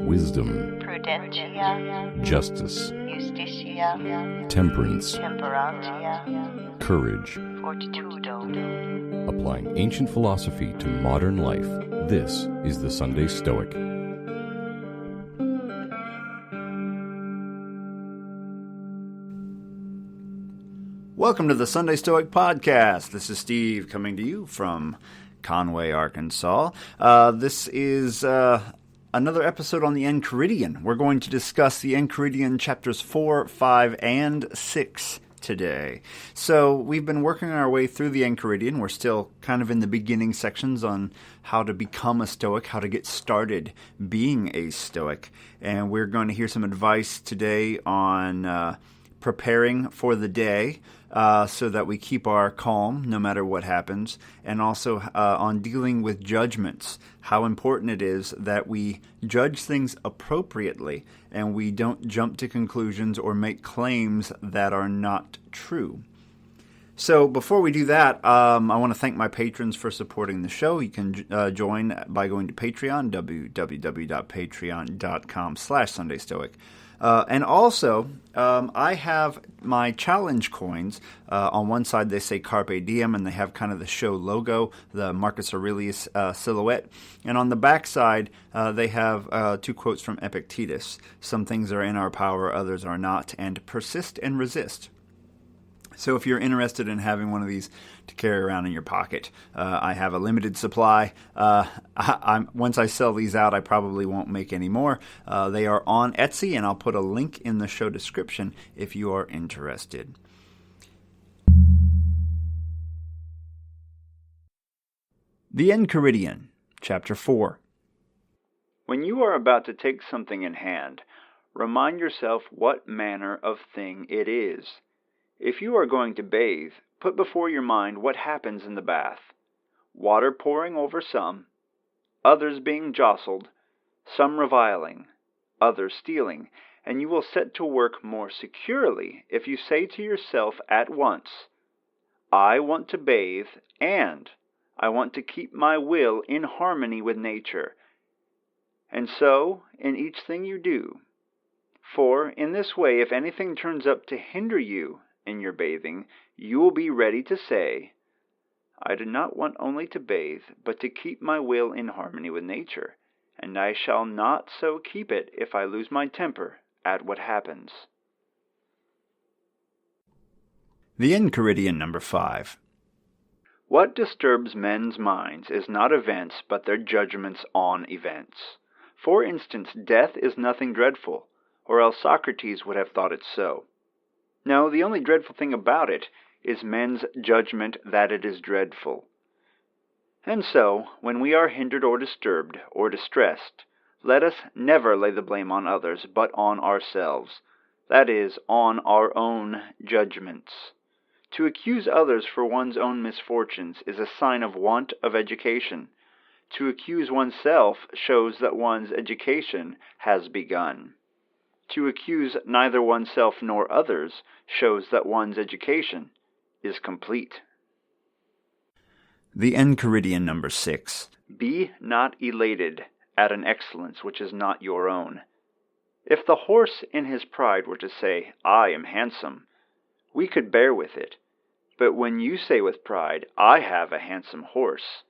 wisdom, prudentia, justice, justitia, temperance, temperantia, courage. fortitudo. Applying ancient philosophy to modern life, this is the Sunday Stoic. Welcome to the Sunday Stoic Podcast. This is Steve coming to you from Conway, Arkansas. This is another episode on the Enchiridion. We're going to discuss the Enchiridion Chapters 4, 5, and 6 today. So we've been working our way through the Enchiridion. We're still kind of in the beginning sections on how to become a Stoic, how to get started being a Stoic. And we're going to hear some advice today on preparing for the day, so that we keep our calm no matter what happens, and also on dealing with judgments, how important it is that we judge things appropriately and we don't jump to conclusions or make claims that are not true. So before we do that, I want to thank my patrons for supporting the show. You can join by going to Patreon, www.patreon.com/SundayStoic. And also, I have my challenge coins. On one side, they say Carpe Diem, and they have kind of the show logo, the Marcus Aurelius silhouette. And on the back side, they have two quotes from Epictetus. Some things are in our power, others are not, and persist and resist. So if you're interested in having one of these to carry around in your pocket, I have a limited supply. Once I sell these out, I probably won't make any more. They are on Etsy, and I'll put a link in the show description if you are interested. The Enchiridion, Chapter 4. When you are about to take something in hand, remind yourself what manner of thing it is. If you are going to bathe, put before your mind what happens in the bath. Water pouring over some, others being jostled, some reviling, others stealing, and you will set to work more securely if you say to yourself at once, I want to bathe, and I want to keep my will in harmony with nature. And so, in each thing you do. For, in this way, if anything turns up to hinder you in your bathing, you will be ready to say, I do not want only to bathe, but to keep my will in harmony with nature, and I shall not so keep it if I lose my temper at what happens. The Enchiridion number 5. What disturbs men's minds is not events, but their judgments on events. For instance, death is nothing dreadful, or else Socrates would have thought it so. No, the only dreadful thing about it is men's judgment that it is dreadful. And so, when we are hindered or disturbed or distressed, let us never lay the blame on others, but on ourselves, that is, on our own judgments. To accuse others for one's own misfortunes is a sign of want of education. To accuse oneself shows that one's education has begun. To accuse neither oneself nor others shows that one's education is complete. The Enchiridion number 6. Be not elated at an excellence which is not your own. If the horse in his pride were to say, I am handsome, we could bear with it. But when you say with pride, I have a handsome horse,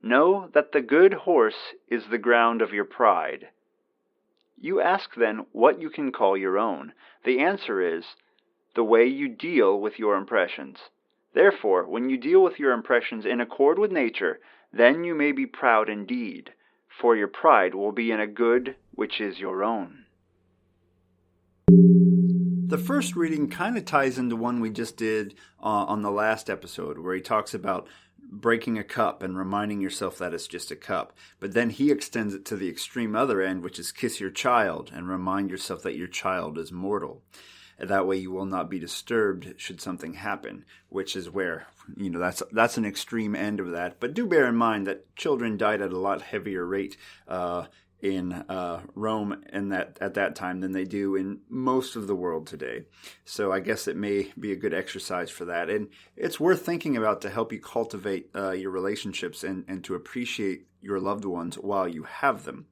know that the good horse is the ground of your pride. You ask then what you can call your own. The answer is, the way you deal with your impressions. Therefore, when you deal with your impressions in accord with nature, then you may be proud indeed, for your pride will be in a good which is your own. The first reading kind of ties into one we just did on the last episode, where he talks about breaking a cup and reminding yourself that it's just a cup. But then he extends it to the extreme other end, which is kiss your child and remind yourself that your child is mortal. That way you will not be disturbed should something happen, which is where, that's an extreme end of that. But do bear in mind that children died at a lot heavier rate in Rome at that time than they do in most of the world today. So I guess it may be a good exercise for that. And it's worth thinking about to help you cultivate your relationships and to appreciate your loved ones while you have them.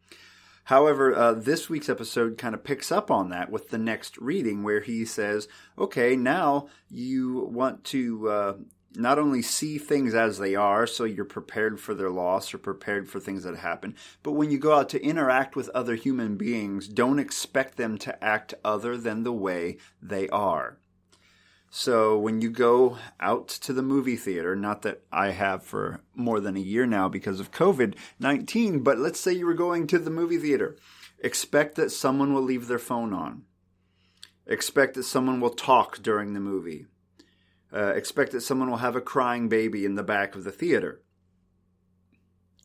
However, this week's episode kind of picks up on that with the next reading where he says, okay, now you want to not only see things as they are, so you're prepared for their loss or prepared for things that happen, but when you go out to interact with other human beings, don't expect them to act other than the way they are. So when you go out to the movie theater, not that I have for more than a year now because of COVID-19, but let's say you were going to the movie theater, expect that someone will leave their phone on. Expect that someone will talk during the movie. Expect that someone will have a crying baby in the back of the theater.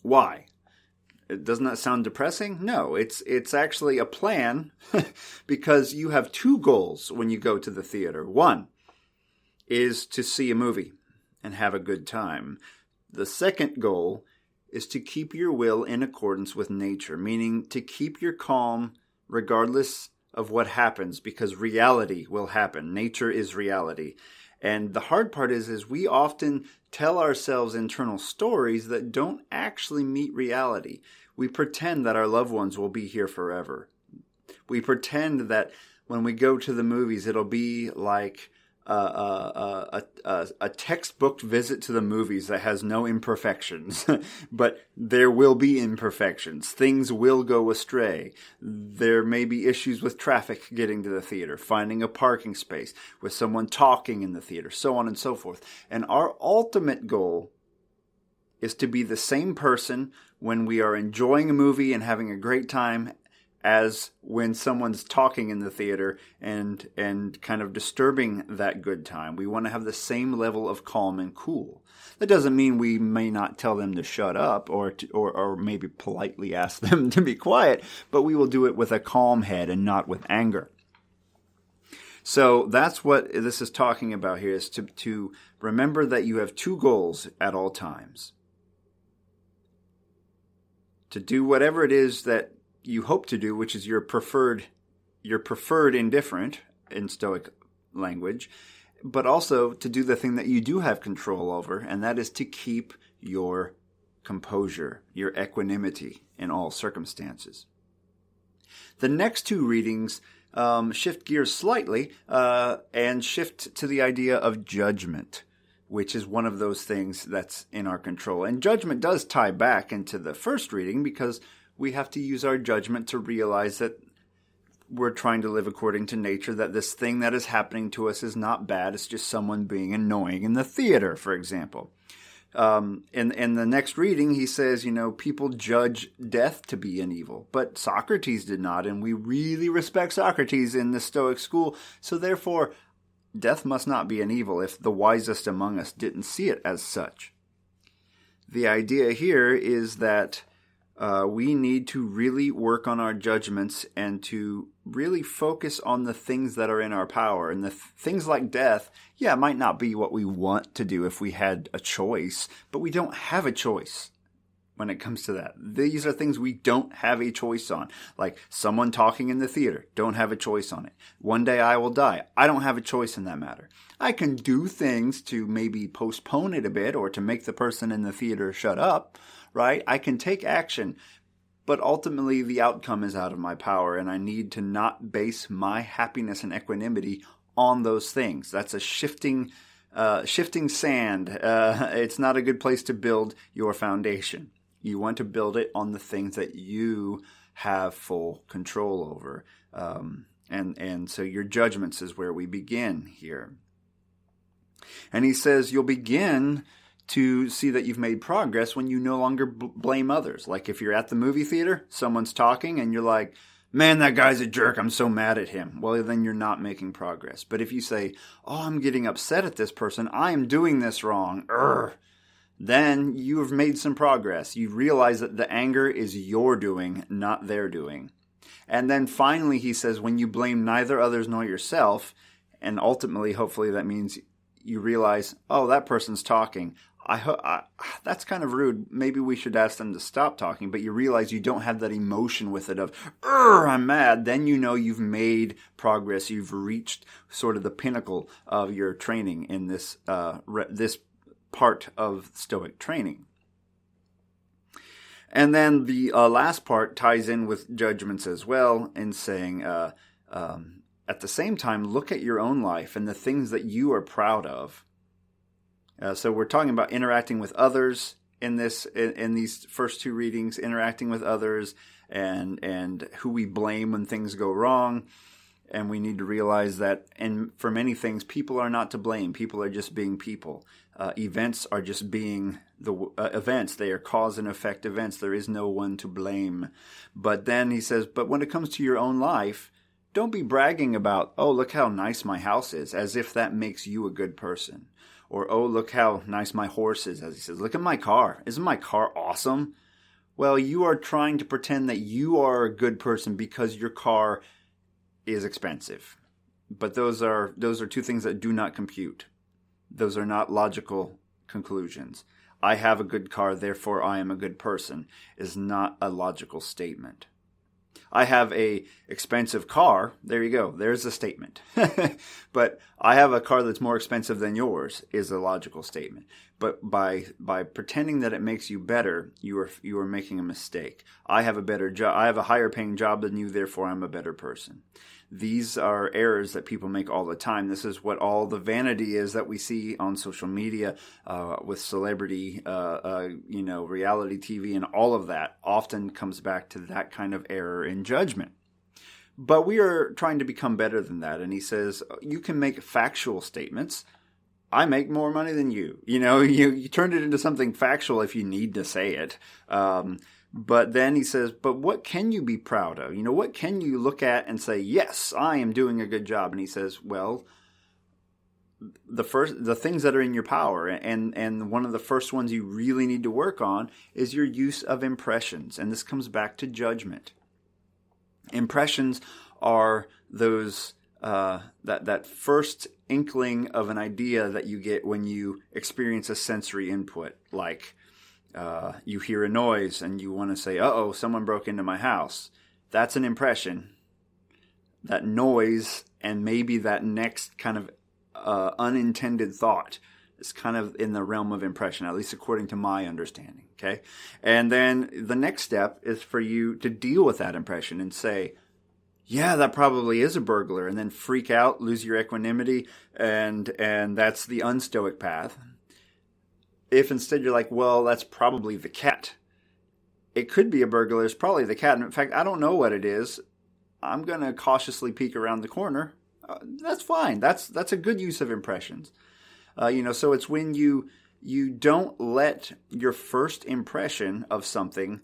Why? Doesn't that sound depressing? No, it's actually a plan because you have two goals when you go to the theater. One is to see a movie and have a good time. The second goal is to keep your will in accordance with nature, meaning to keep your calm regardless of what happens, because reality will happen. Nature is reality. And the hard part is we often tell ourselves internal stories that don't actually meet reality. We pretend that our loved ones will be here forever. We pretend that when we go to the movies, it'll be like a textbook visit to the movies that has no imperfections. But there will be imperfections. Things will go astray. There may be issues with traffic getting to the theater, finding a parking space, with someone talking in the theater, so on and so forth. And our ultimate goal is to be the same person when we are enjoying a movie and having a great time as when someone's talking in the theater and kind of disturbing that good time. We want to have the same level of calm and cool. That doesn't mean we may not tell them to shut up or maybe politely ask them to be quiet, but we will do it with a calm head and not with anger. So that's what this is talking about here, is to remember that you have two goals at all times. To do whatever it is that you hope to do, which is your preferred indifferent in Stoic language, but also to do the thing that you do have control over, and that is to keep your composure, your equanimity in all circumstances. The next two readings shift gears slightly and shift to the idea of judgment, which is one of those things that's in our control. And judgment does tie back into the first reading because we have to use our judgment to realize that we're trying to live according to nature, that this thing that is happening to us is not bad. It's just someone being annoying in the theater, for example. In the next reading, he says, people judge death to be an evil, but Socrates did not, and we really respect Socrates in the Stoic school, so therefore, death must not be an evil if the wisest among us didn't see it as such. The idea here is that we need to really work on our judgments and to really focus on the things that are in our power. And the things like death, it might not be what we want to do if we had a choice, but we don't have a choice when it comes to that. These are things we don't have a choice on. Like someone talking in the theater, don't have a choice on it. One day I will die. I don't have a choice in that matter. I can do things to maybe postpone it a bit or to make the person in the theater shut up, right? I can take action, but ultimately the outcome is out of my power, and I need to not base my happiness and equanimity on those things. That's a shifting sand. It's not a good place to build your foundation. You want to build it on the things that you have full control over. And so your judgments is where we begin here. And he says you'll begin to see that you've made progress when you no longer blame others. Like if you're at the movie theater, someone's talking and you're like, man, that guy's a jerk, I'm so mad at him. Well, then you're not making progress. But if you say, oh, I'm getting upset at this person, I am doing this wrong, then you have made some progress. You realize that the anger is your doing, not their doing. And then finally, he says, when you blame neither others nor yourself, and ultimately, hopefully that means you realize, oh, that person's talking. That's kind of rude. Maybe we should ask them to stop talking, but you realize you don't have that emotion with it of, I'm mad. Then you know you've made progress. You've reached sort of the pinnacle of your training in this part of Stoic training. And then the last part ties in with judgments as well, in saying, at the same time, look at your own life and the things that you are proud of. So we're talking about interacting with others in these first two readings, interacting with others and who we blame when things go wrong. And we need to realize that, and for many things, people are not to blame. People are just being people. Events are just being the events. They are cause and effect events. There is no one to blame. But then he says, but when it comes to your own life, don't be bragging about, oh, look how nice my house is, as if that makes you a good person. Or, oh, look how nice my horse is, as he says, look at my car. Isn't my car awesome? Well, you are trying to pretend that you are a good person because your car is expensive. But those are two things that do not compute. Those are not logical conclusions. I have a good car, therefore I am a good person, is not a logical statement. I have a expensive car. There you go. There's a statement. But I have a car that's more expensive than yours is a logical statement. But by pretending that it makes you better, you are making a mistake. I have a better job. I have a higher paying job than you, therefore I'm a better person. These are errors that people make all the time. This is what all the vanity is that we see on social media with celebrity, reality TV, and all of that often comes back to that kind of error in judgment. But we are trying to become better than that. And he says, you can make factual statements. I make more money than you. You turned it into something factual if you need to say it. But then he says, but what can you be proud of? What can you look at and say, yes, I am doing a good job? And he says, well, the things that are in your power, and one of the first ones you really need to work on is your use of impressions. And this comes back to judgment. Impressions are those that first inkling of an idea that you get when you experience a sensory input, like you hear a noise and you want to say, uh-oh, someone broke into my house. That's an impression. That noise and maybe that next kind of unintended thought is kind of in the realm of impression, at least according to my understanding. Okay. And then the next step is for you to deal with that impression and say, yeah, that probably is a burglar, and then freak out, lose your equanimity, and that's the unstoic path. If instead you're like, well, that's probably the cat. It could be a burglar. It's probably the cat. And in fact, I don't know what it is. I'm going to cautiously peek around the corner. That's fine. That's a good use of impressions. So it's when you don't let your first impression of something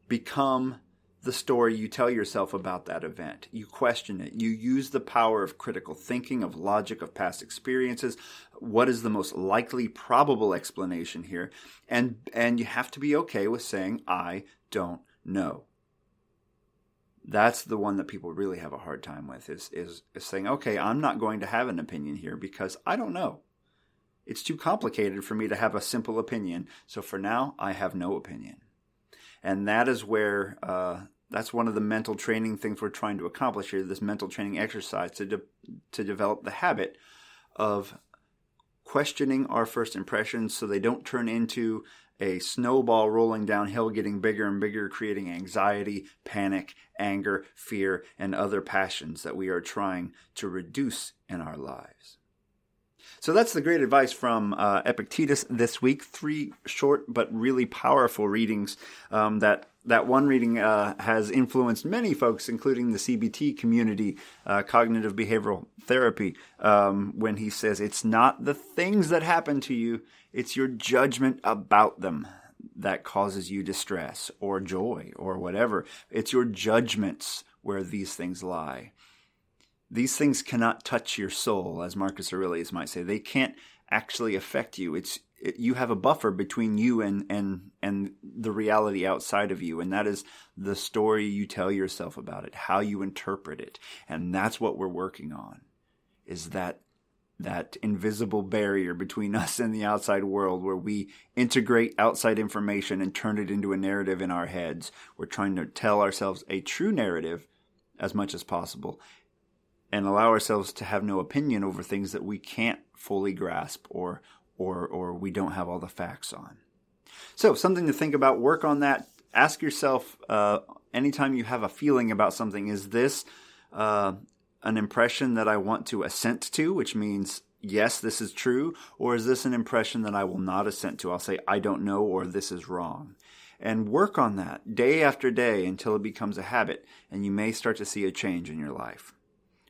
become the story you tell yourself about that event. You question it. You use the power of critical thinking, of logic, of past experiences. What is the most likely, probable explanation here? And you have to be okay with saying, I don't know. That's the one that people really have a hard time with, is saying, okay, I'm not going to have an opinion here because I don't know. It's too complicated for me to have a simple opinion. So for now, I have no opinion. And that is where that's one of the mental training things we're trying to accomplish here, this mental training exercise to develop the habit of questioning our first impressions so they don't turn into a snowball rolling downhill, getting bigger and bigger, creating anxiety, panic, anger, fear, and other passions that we are trying to reduce in our lives. So that's the great advice from Epictetus this week. 3 short but really powerful readings that one reading has influenced many folks, including the CBT community, cognitive behavioral therapy, when he says it's not the things that happen to you, it's your judgment about them that causes you distress or joy or whatever. It's your judgments where these things lie. These things cannot touch your soul, as Marcus Aurelius might say. They can't actually affect you. You have a buffer between you and the reality outside of you, and that is the story you tell yourself about it, how you interpret it. And that's what we're working on, is that invisible barrier between us and the outside world where we integrate outside information and turn it into a narrative in our heads. We're trying to tell ourselves a true narrative as much as possible, and allow ourselves to have no opinion over things that we can't fully grasp or we don't have all the facts on. So something to think about, work on that ask yourself anytime you have a feeling about something, is this an impression that I want to assent to, which means, yes, this is true, or is this an impression that I will not assent to? I'll say, I don't know, or this is wrong. And work on that day after day until it becomes a habit, and you may start to see a change in your life.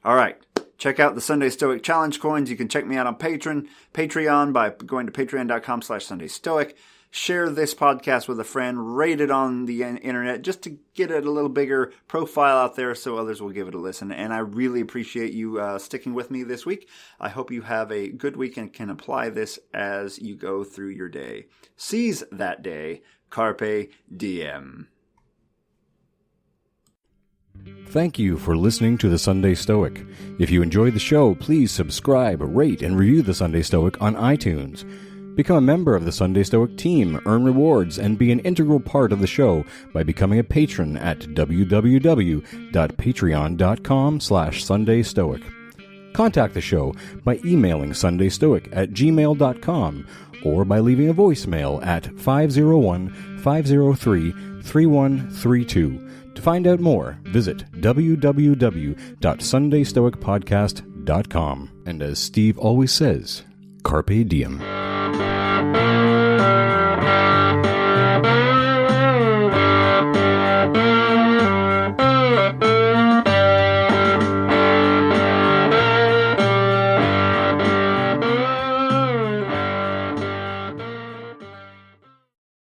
All right. Check out the Sunday Stoic Challenge coins. You can check me out on Patreon by going to patreon.com/SundayStoic. Share this podcast with a friend. Rate it on the internet just to get it a little bigger profile out there so others will give it a listen. And I really appreciate you sticking with me this week. I hope you have a good week and can apply this as you go through your day. Seize that day. Carpe diem. Thank you for listening to the Sunday Stoic. If you enjoyed the show, please subscribe, rate, and review the Sunday Stoic on iTunes. Become a member of the Sunday Stoic team, earn rewards, and be an integral part of the show by becoming a patron at www.patreon.com/SundayStoic. Contact the show by emailing sundaystoic@gmail.com or by leaving a voicemail at 501-503-3132. To find out more, visit www.sundaystoicpodcast.com. And as Steve always says, Carpe Diem.